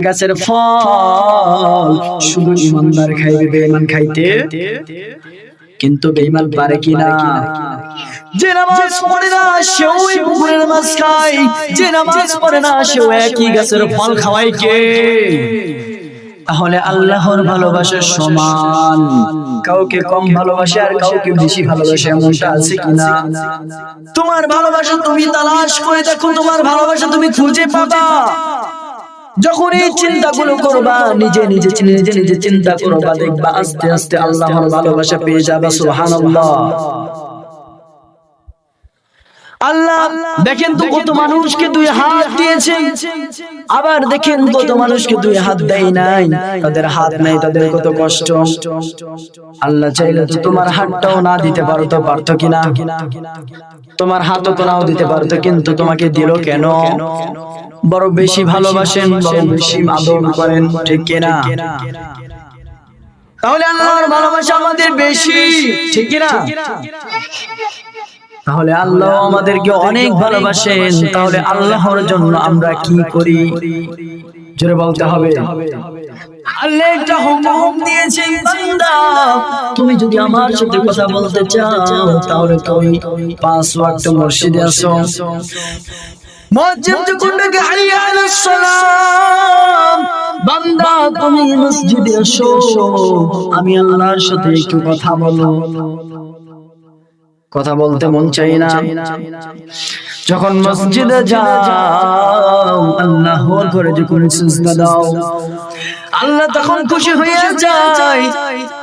গাছের ফল শুধু ইমানদার খাইবে, বেঈমান খাইতে কিন্তু বেঈমান পারে কিনা? যে নামাজ পড়ে না সেও পুকুরের মাছ খায়, যে নামাজ পড়ে না সেও একই গাছের ফল খাওয়ায় কে? তাহলে আল্লাহর ভালোবাসা সমান, কাউকে কম ভালোবাসে আর কাউকে বেশি ভালোবাসে এমনটা আছে কিনা? তোমার ভালোবাসা তুমি তালাশ করে দেখো, তোমার ভালোবাসা তুমি খুঁজে পাবা। যখন এই চিন্তাগুলো করবা, নিজে নিজে চিন্তা করবা, দেখবা আস্তে আস্তে আল্লাহর ভালোবাসা পেয়ে যাবা। সুবহানাল্লাহ। আল্লাহ দেখেন তো কত মানুষকে দুই হাত দিয়েছে, আবার দেখেন কত মানুষকে দুই হাত দেয় নাই, তাদের হাত নাই, তাদের কত কষ্ট। আল্লাহ চাইলে তো তোমার হাতটাও না দিতে পারতো, পারতো কিনা? তোমার হাতও তো নাও দিতে পারতো, কিন্তু তোমাকে দিল কেন? বড় বেশি ভালোবাসেন, বড় বেশি আদর করেন, ঠিক কিনা? তাহলে আল্লাহর ভালোবাসা আমাদের বেশি, ঠিক কিনা? তাহলে আল্লাহ আমাদেরকে অনেক ভালোবাসেন। তাহলে আল্লাহর জন্য আমরা কি করি? জোরে বলতে হবে। আল্লাহ একটা হুকুম দিয়েছেন, বান্দা তুমি যদি আমার সাথে কথা বলতে চাও তাহলে তুমি 5 ওয়াক্ত মসজিদে আসো। মুয়াজ্জিন যখন ডাকে হাইয়া আলাস সালাম, বান্দা তুমি মসজিদে আসো, আমি আল্লাহর সাথে একটু কথা বলবো। কথা বলতে মন চাই না? যখন মসজিদে যাও, আল্লাহর ঘরে যখন সিজদা দাও, আল্লাহ তখন খুশি হয়ে যায়।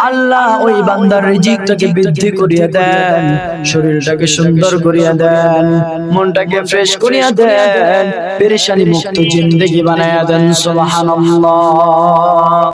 আল্লাহ ওই বান্দার রিজিকটাকে বৃদ্ধি করিয়ে দেন, শরীরটাকে সুন্দর করিয়ে দেন, মনটাকে ফ্রেশ করিয়ে দেন, পেরেশানি মুক্ত জিন্দেগি বানায়া দেন। সুবহানাল্লাহ।